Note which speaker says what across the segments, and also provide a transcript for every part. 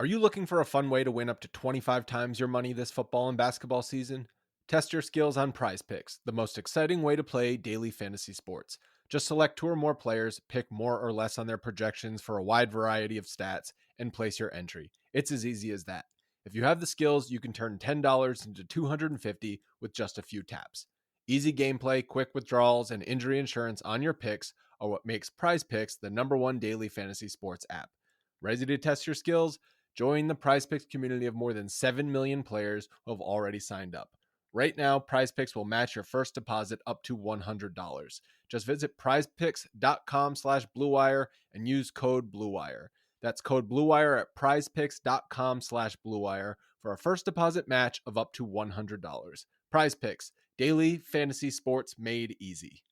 Speaker 1: Are you looking for a fun way to win up to 25 times your money this football and basketball season? Test your skills on Prize Picks, the most exciting way to play daily fantasy sports. Just select two or more players, pick more or less on their projections for a wide variety of stats, and place your entry. It's as easy as that. If you have the skills, you can turn $10 into $250 with just a few taps. Easy gameplay, quick withdrawals, and injury insurance on your picks are what makes Prize Picks the #1 daily fantasy sports app. Ready to test your skills? Join the PrizePicks community of more than 7 million players who have already signed up. Right now, PrizePicks will match your first deposit up to $100. Just visit prizepicks.com/bluewire and use code BLUEWIRE. That's code BLUEWIRE at prizepicks.com/bluewire for a first deposit match of up to $100. PrizePicks, daily fantasy sports made easy.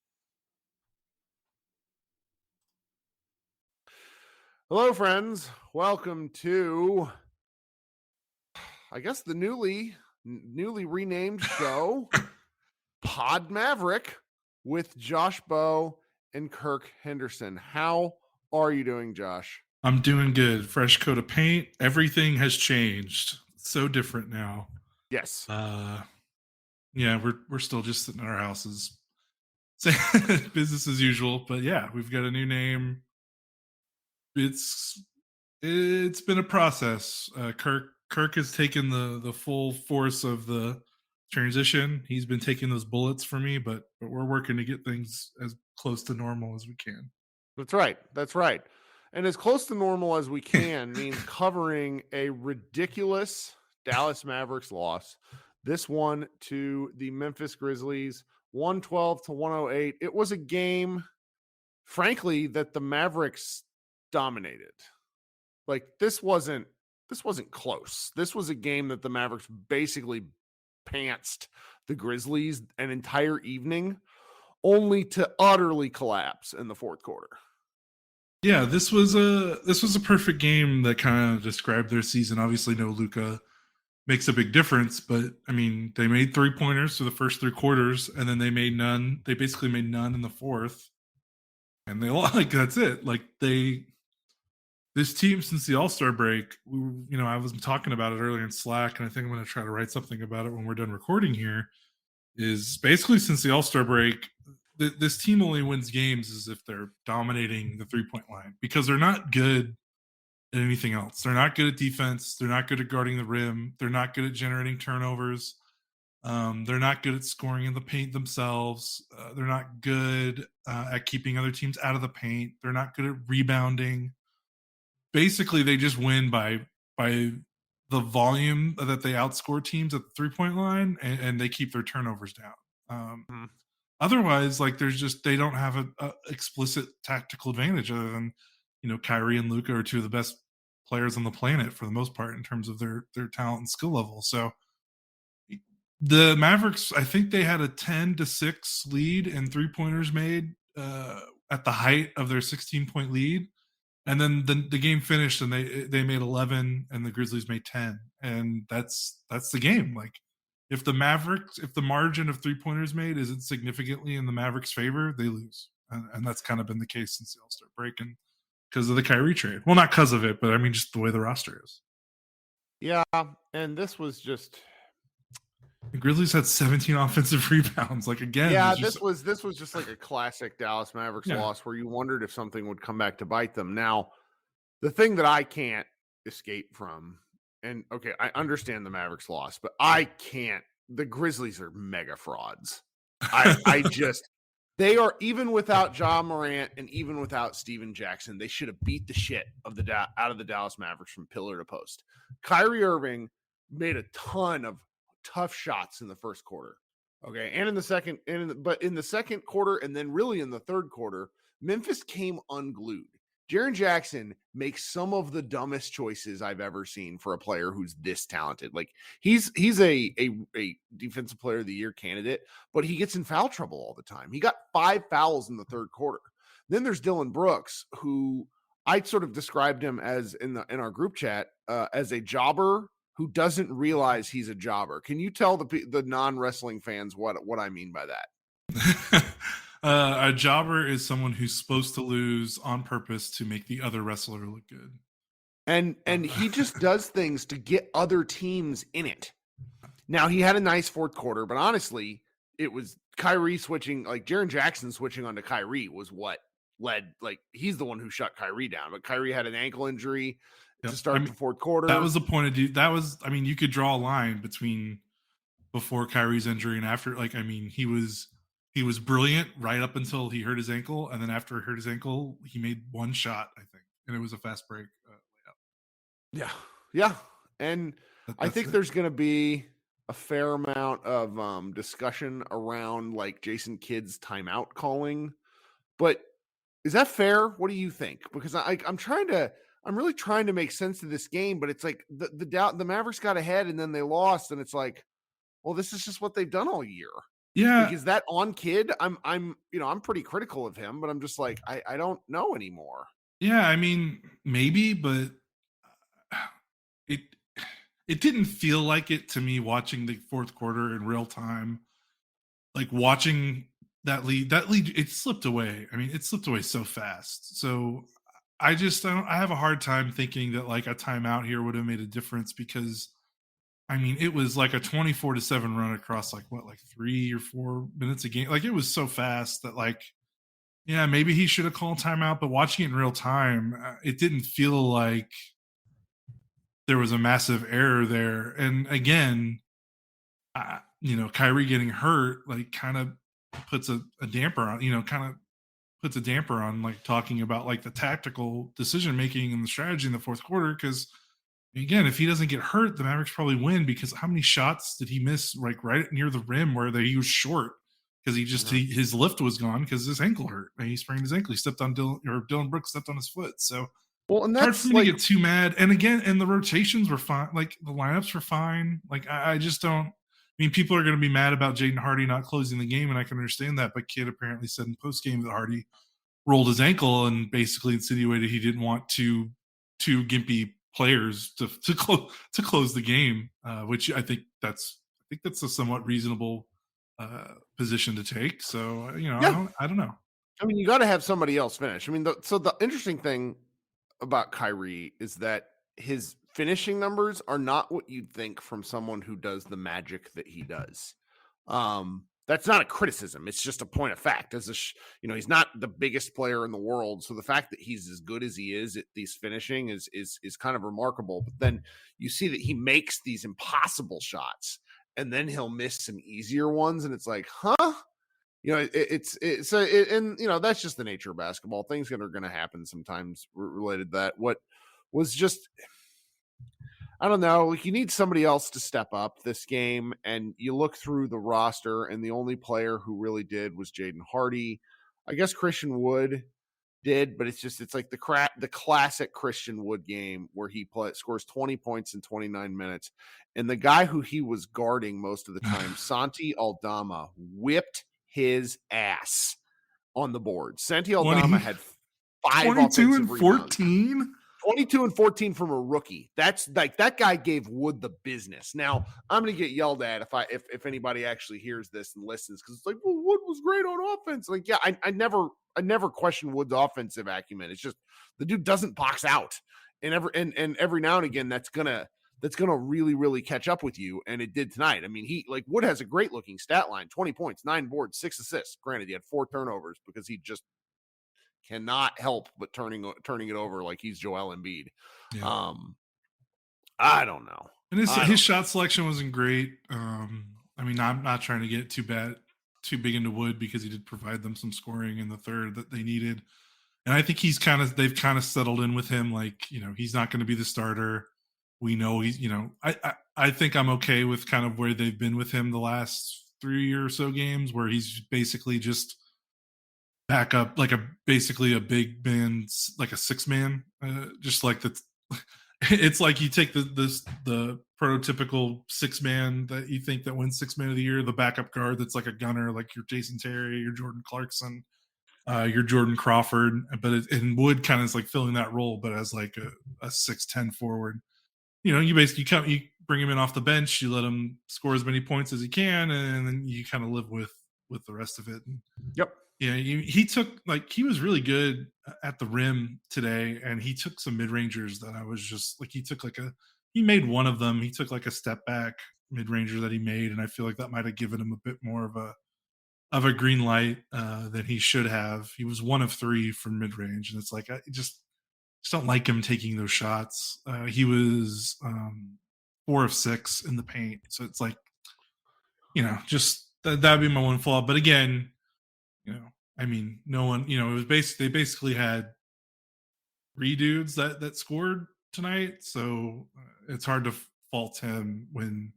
Speaker 2: Hello, friends. Welcome to, I guess, the newly renamed show, Pod Maverick, with Josh Bowe and Kirk Henderson. How are you doing, Josh?
Speaker 3: I'm doing good. Fresh coat of paint. Everything has changed. So different now.
Speaker 2: Yes.
Speaker 3: Yeah, we're still just sitting in our houses. Business as usual. But yeah, we've got a new name. It's been a process. Kirk has taken the full force of the transition. He's been taking those bullets for me, but we're working to get things as close to normal as we can.
Speaker 2: That's right. That's right. And as close to normal as we can means covering a ridiculous Dallas Mavericks loss. This one to the Memphis Grizzlies, 112-108. It was a game, frankly, that the Mavericks dominated. Like this wasn't close. This was a game that the Mavericks basically pantsed the Grizzlies an entire evening, only to utterly collapse in the fourth quarter.
Speaker 3: Yeah, this was a perfect game that kind of described their season. Obviously, no Luka makes a big difference, but I mean, they made 3-pointers for the first 3 quarters, and then they made none. They basically made none in the fourth, and they like that's it. Like this team since the All-Star break, I was talking about it earlier in Slack, and I think I'm going to try to write something about it when we're done recording here. Is basically since the All-Star break, this team only wins games as if they're dominating the 3-point line because they're not good at anything else. They're not good at defense. They're not good at guarding the rim. They're not good at generating turnovers. They're not good at scoring in the paint themselves. They're not good at keeping other teams out of the paint. They're not good at rebounding. Basically, they just win by the volume that they outscore teams at the 3-point line, and they keep their turnovers down. Otherwise, like they don't have a explicit tactical advantage other than Kyrie and Luka are two of the best players on the planet for the most part in terms of their talent and skill level. So the Mavericks, I think they had a 10-6 lead in 3-pointers made at the height of their 16-point lead. And then the game finished and they made 11 and the Grizzlies made 10. And that's the game. Like if the margin of 3-pointers made isn't significantly in the Mavericks' favor, they lose. And that's kind of been the case since the All-Star break and because of the Kyrie trade. Well, not because of it, but I mean just the way the roster is.
Speaker 2: Yeah, and this was just
Speaker 3: the Grizzlies had 17 offensive rebounds. Like again,
Speaker 2: yeah, this was just like a classic Dallas Mavericks
Speaker 3: Yeah.
Speaker 2: loss where you wondered if something would come back to bite them. Now, the thing that I can't escape from, and okay, I understand the Mavericks loss, but I can't. The Grizzlies are mega frauds. I just they are, even without Ja Morant and even without Steven Jackson, they should have beat the shit of out of the Dallas Mavericks from pillar to post. Kyrie Irving made a ton of tough shots in the first quarter. Okay. And in the second, but in the second quarter, and then really in the third quarter, Memphis came unglued. Jaren Jackson makes some of the dumbest choices I've ever seen for a player who's this talented. Like he's a defensive player of the year candidate, but he gets in foul trouble all the time. He got 5 fouls in the third quarter. Then there's Dylan Brooks, who I sort of described him as in our group chat as a jobber who doesn't realize he's a jobber. Can you tell the non-wrestling fans what I mean by that?
Speaker 3: A jobber is someone who's supposed to lose on purpose to make the other wrestler look good.
Speaker 2: And he just does things to get other teams in it. Now, he had a nice fourth quarter, but honestly, it was Kyrie switching, like Jaren Jackson switching onto Kyrie was what led, like, he's the one who shut Kyrie down. But Kyrie had an ankle injury to start the fourth quarter.
Speaker 3: That was the point of that was, I mean, you could draw a line between before Kyrie's injury and after. Like, I mean, he was brilliant right up until he hurt his ankle, and then after he hurt his ankle, he made one shot, I think, and it was a fast break layup.
Speaker 2: Yeah, and I think there's going to be a fair amount of discussion around like Jason Kidd's timeout calling, but is that fair? What do you think? Because I'm really trying to make sense of this game, but it's like the Mavericks got ahead and then they lost, and it's like, well, this is just what they've done all year.
Speaker 3: Yeah.
Speaker 2: Like, is that on Kidd? I'm pretty critical of him, but I'm just like, I don't know anymore.
Speaker 3: Yeah, I mean, maybe, but it didn't feel like it to me watching the fourth quarter in real time. Like watching that lead, it slipped away. I mean, it slipped away so fast. So I have a hard time thinking that like a timeout here would have made a difference, because I mean, it was like a 24-7 run across like 3 or 4 minutes a game. Like, it was so fast that like, yeah, maybe he should have called timeout, but watching it in real time, it didn't feel like there was a massive error there. And again, Kyrie getting hurt, like, kind of puts a damper on, like, talking about like the tactical decision making and the strategy in the fourth quarter. Because again, if he doesn't get hurt, the Mavericks probably win, because how many shots did he miss like right near the rim where he was short because his lift was gone because his ankle hurt and he sprained his ankle. He stepped on Dylan Brooks stepped on his foot. So
Speaker 2: and
Speaker 3: it's hard for me to get too mad. And again, and the rotations were fine. Like, the lineups were fine. Like, I just don't. I mean, people are going to be mad about Jaden Hardy not closing the game, and I can understand that. But Kidd apparently said in post game that Hardy rolled his ankle and basically insinuated he didn't want two gimpy players to close the game, which I think that's a somewhat reasonable position to take. So I don't know.
Speaker 2: I mean, you got to have somebody else finish. I mean, so the interesting thing about Kyrie is that his finishing numbers are not what you'd think from someone who does the magic that he does. That's not a criticism. It's just a point of fact. He's not the biggest player in the world. So the fact that he's as good as he is at these finishing is kind of remarkable. But then you see that he makes these impossible shots, and then he'll miss some easier ones. And it's like, huh? That's just the nature of basketball. Things that are going to happen sometimes related to that. What was just, I don't know, like, you need somebody else to step up this game, and you look through the roster, and the only player who really did was Jaden Hardy. I guess Christian Wood did, but it's like the classic Christian Wood game where he scores 20 points in 29 minutes, and the guy who he was guarding most of the time, Santi Aldama, whipped his ass on the board. Santi Aldama had 5
Speaker 3: 22
Speaker 2: and
Speaker 3: 14.
Speaker 2: 22 and 14 from a rookie. That's like, that guy gave Wood the business. Now, I'm going to get yelled at if anybody actually hears this and listens, because it's like, well, Wood was great on offense. Like, yeah, I never question Wood's offensive acumen. It's just the dude doesn't box out, and every now and again that's gonna really, really catch up with you, and it did tonight. I mean, Wood has a great looking stat line: 20 points, 9 boards, 6 assists. Granted, he had 4 turnovers because he just cannot help but turning it over like he's Joel Embiid. Yeah. I don't know.
Speaker 3: And his shot selection wasn't great. I mean, I'm not trying to get too big into Wood, because he did provide them some scoring in the third that they needed. And I think they've kind of settled in with him. Like, he's not going to be the starter. We know he's, I think I'm okay with kind of where they've been with him the last 3 or so games, where he's basically just back up, like basically a big man, like a 6-man, just like the. It's like you take the prototypical 6-man that you think that wins 6-man of the year, the backup guard that's like a gunner, like your Jason Terry, your Jordan Clarkson, your Jordan Crawford, and Wood kind of is like filling that role, but as like a 6'10" forward. You basically you bring him in off the bench, you let him score as many points as he can, and then you kind of live with the rest of it.
Speaker 2: Yep.
Speaker 3: Yeah, he was really good at the rim today, and he took some mid rangers that I was just like he made one of them. He took like a step back mid ranger that he made, and I feel like that might have given him a bit more of a green light than he should have. He was 1 of 3 from mid range, and it's like I just don't like him taking those shots. He was 4 of 6 in the paint, so it's like just that'd be my one flaw. But again, I mean, no one, it was they basically had 3 dudes that scored tonight, so it's hard to fault him when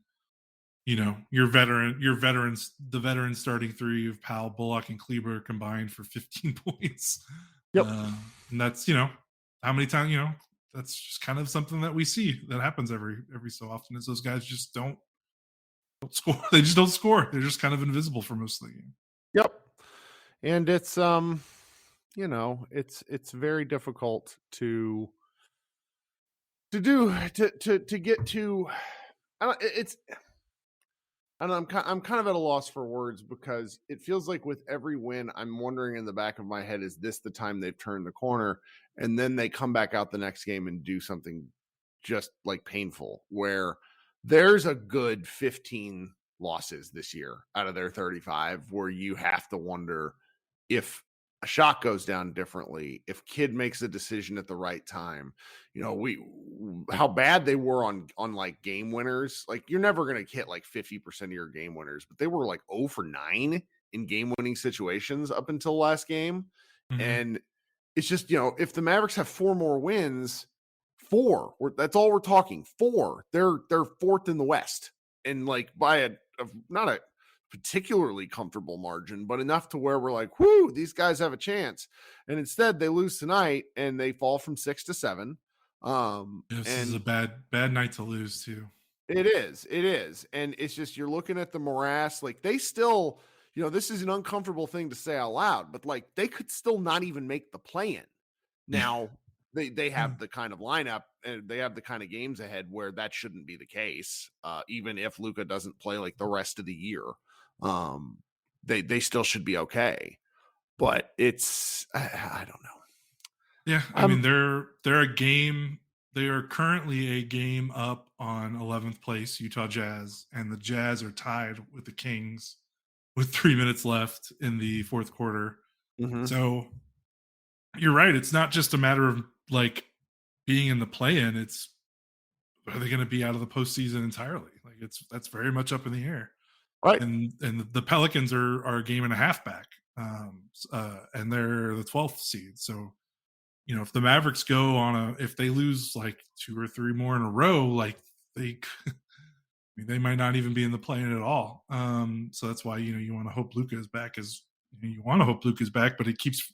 Speaker 3: the veteran starting 3 of Powell, Bullock, and Kleber combined for 15 points.
Speaker 2: Yep.
Speaker 3: And that's how many times that's just kind of something that we see that happens every so often is those guys just don't score. They just don't score. They're just kind of invisible for most of the game.
Speaker 2: Yep. And it's it's very difficult to get to. I'm kind of at a loss for words because it feels like with every win, I'm wondering in the back of my head, is this the time they've turned the corner? And then they come back out the next game and do something just like painful, where there's a good 15 losses this year out of their 35 where you have to wonder if a shot goes down differently, if Kidd makes a decision at the right time. How bad they were on like game winners. Like you're never going to hit like 50% of your game winners, but they were like 0 for 9 in game winning situations up until last game.
Speaker 3: Mhm.
Speaker 2: And it's just, if the Mavericks have 4 more wins, that's all we're talking. 4, they're 4th in the West, and like by not a particularly comfortable margin, but enough to where we're like, whoo, these guys have a chance. And instead they lose tonight and they fall from 6 to 7.
Speaker 3: This is a bad night to lose too.
Speaker 2: It is. And it's just, you're looking at the morass. Like they still, this is an uncomfortable thing to say out loud, but like they could still not even make the play-in. Now they have the kind of lineup and they have the kind of games ahead where that shouldn't be the case. Even if Luka doesn't play like the rest of the year, they still should be okay. But it's, I don't know.
Speaker 3: Yeah, I mean they're a game. They are currently a game up on 11th place Utah Jazz, and the Jazz are tied with the Kings with 3 minutes left in the fourth quarter.
Speaker 2: Mm-hmm.
Speaker 3: So you're right. It's not just a matter of like being in the play-in. It's are they going to be out of the postseason entirely? Like that's very much up in the air.
Speaker 2: Right.
Speaker 3: And the Pelicans are a game and a half back, and they're the 12th seed. So if the Mavericks go if they lose like 2 or 3 more in a row, like they might not even be in the play-in at all. So that's why you want to hope Luka is back. But it keeps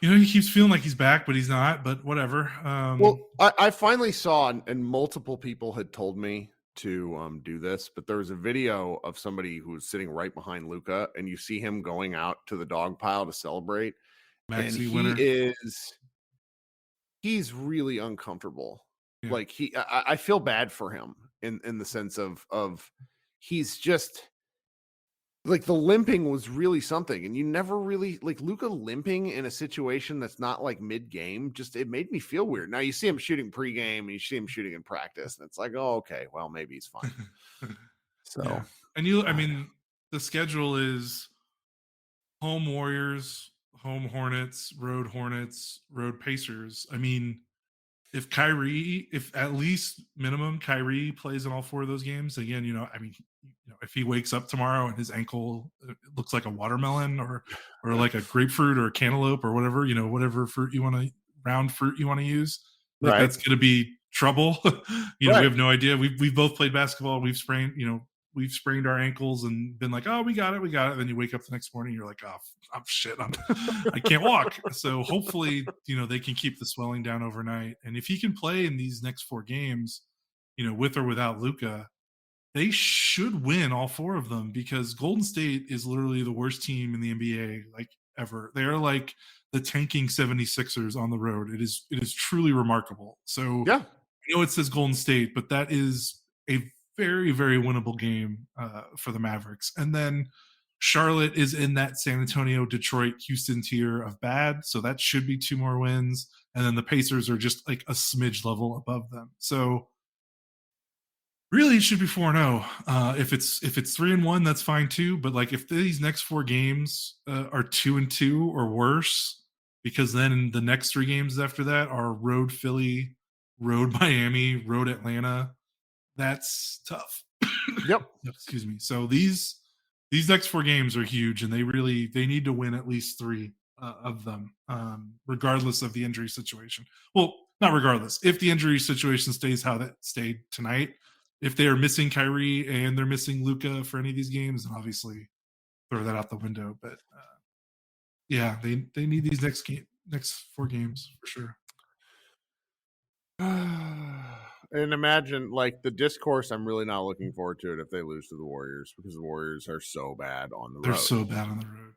Speaker 3: he keeps feeling like he's back, but he's not. But whatever.
Speaker 2: Well, I finally saw, and multiple people had told me to do this, but there was a video of somebody who was sitting right behind Luka, and you see him going out to the dog pile to celebrate.
Speaker 3: Maxey
Speaker 2: and
Speaker 3: winner.
Speaker 2: He's really uncomfortable.
Speaker 3: Yeah.
Speaker 2: Like I feel bad for him in the sense of he's just like, the limping was really something, and you never really like Luka limping in a situation that's not like mid-game. Just it made me feel weird. Now you see him shooting pregame and you see him shooting in practice, and it's like, oh, okay, well, maybe he's fine. So,
Speaker 3: yeah. And I mean, the schedule is home Warriors, home Hornets, road Pacers. I mean, if at least minimum Kyrie plays in all 4 of those games, again, if he wakes up tomorrow and his ankle looks like a watermelon or like a grapefruit or a cantaloupe or whatever, whatever round fruit you want to use, like that's going to be trouble. We have no idea. We've both played basketball. We've sprained our ankles and been like, oh, we got it. And then you wake up the next morning, you're like, oh, I'm shit. I can't walk. So hopefully, they can keep the swelling down overnight. And if he can play in these next 4 games, with or without Luka, they should win all 4 of them, because Golden State is literally the worst team in the NBA like ever. They're like the tanking 76ers on the road. It is truly remarkable. So
Speaker 2: yeah,
Speaker 3: it says Golden State, but that is a very, very winnable game for the Mavericks. And then Charlotte is in that San Antonio, Detroit, Houston tier of bad, so that should be 2 more wins. And then the Pacers are just like a smidge level above them. So really, it should be 4-0. If it's 3-1, that's fine too. But like, if these next 4 games are 2-2 or worse, because then the next 3 games after that are road Philly, road Miami, road Atlanta. That's tough.
Speaker 2: Yep.
Speaker 3: Excuse me. So these next 4 games are huge, and they need to win at least 3 of them, regardless of the injury situation. Well, not regardless. If the injury situation stays how that stayed tonight, if they are missing Kyrie and they're missing Luka for any of these games, then obviously throw that out the window. But yeah, they need these next 4 games for sure.
Speaker 2: And imagine, like, the discourse, I'm really not looking forward to it if they lose to the Warriors, because the Warriors are so bad on the road.
Speaker 3: They're so bad on the road.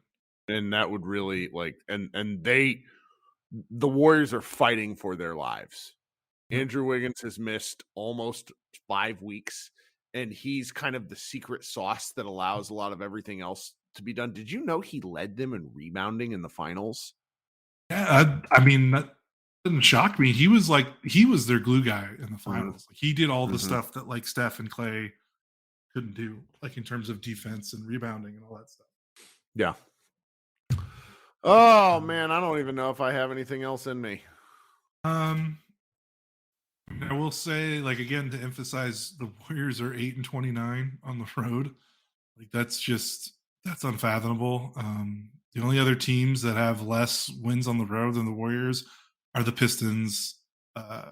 Speaker 2: And that would really, like, and the Warriors are fighting for their lives. Andrew Wiggins has missed almost 5 weeks, and he's kind of the secret sauce that allows a lot of everything else to be done. Did you know he led them in rebounding in the finals?
Speaker 3: Yeah, I mean, that didn't shock me. He was their glue guy in the finals. Like, he did all the stuff that like Steph and Clay couldn't do, like in terms of defense and rebounding and all that stuff.
Speaker 2: Yeah. Oh man, I don't even know if I have anything else in me.
Speaker 3: I will say, like, again, to emphasize, the Warriors are 8-29 on the road. Like, that's unfathomable. The only other teams that have less wins on the road than the Warriors are the Pistons,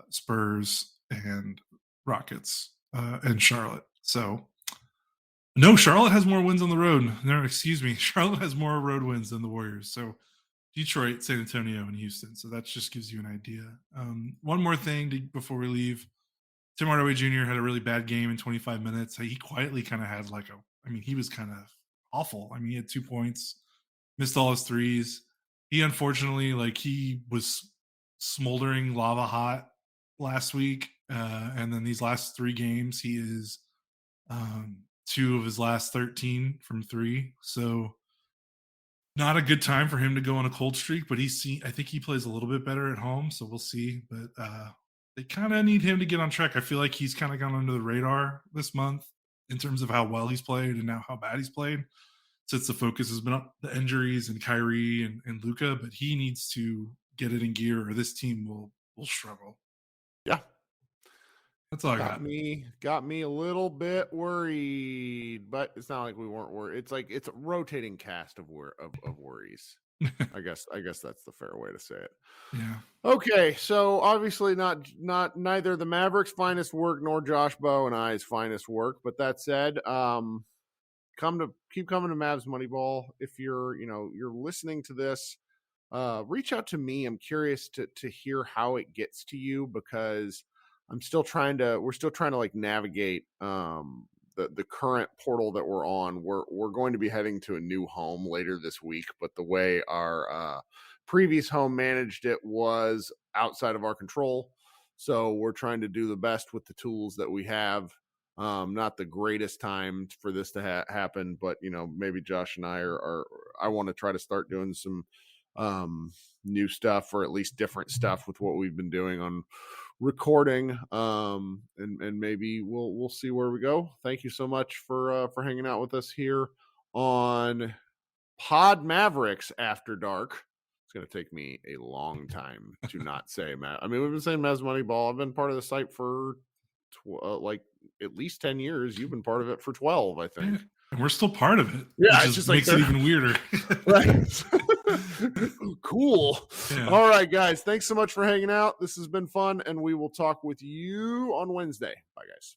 Speaker 3: Spurs, and Rockets, and Charlotte. So, no, Charlotte has more wins on the road. No, excuse me. Charlotte has more road wins than the Warriors. So, Detroit, San Antonio, and Houston. So that just gives you an idea. One more thing before we leave. Tim Hardaway Jr. had a really bad game in 25 minutes. He quietly kind of had he was kind of awful. I mean, he had 2 points, missed all his threes. He unfortunately, he was smoldering lava hot last week. And then these last 3 games, he is 2 of his last 13 from 3. So, not a good time for him to go on a cold streak, but I think he plays a little bit better at home, so we'll see. But they kind of need him to get on track. I feel like he's kind of gone under the radar this month in terms of how well he's played and now how bad he's played, since the focus has been on the injuries and Kyrie and Luka. But he needs to get it in gear, or this team will struggle.
Speaker 2: Yeah.
Speaker 3: That's all I got.
Speaker 2: Got me a little bit worried, but it's not like we weren't worried. It's like it's a rotating cast of worries. I guess that's the fair way to say it.
Speaker 3: Yeah.
Speaker 2: Okay, so obviously not neither the Mavericks' finest work nor Josh Bowe and I's finest work. But that said, keep coming to Mavs Moneyball. If you're listening to this, reach out to me. I'm curious to hear how it gets to you, because we're still trying to like navigate the current portal that we're on. We're going to be heading to a new home later this week, but the way our previous home managed it was outside of our control. So we're trying to do the best with the tools that we have. Not the greatest time for this to happen, but maybe Josh and I want to try to start doing some new stuff, or at least different stuff with what we've been doing on recording, and maybe we'll see where we go. Thank you so much for hanging out with us here on Pod Mavericks After Dark. It's going to take me a long time to not say Matt. I mean, we've been saying Mavs Moneyball. I've been part of the site for at least 10 years. You've been part of it for 12, I think.
Speaker 3: Yeah, and we're still part of it.
Speaker 2: Yeah,
Speaker 3: it just makes it even weirder.
Speaker 2: Right. Cool.
Speaker 3: Yeah.
Speaker 2: All right, guys. Thanks so much for hanging out. This has been fun, and we will talk with you on Wednesday. Bye, guys.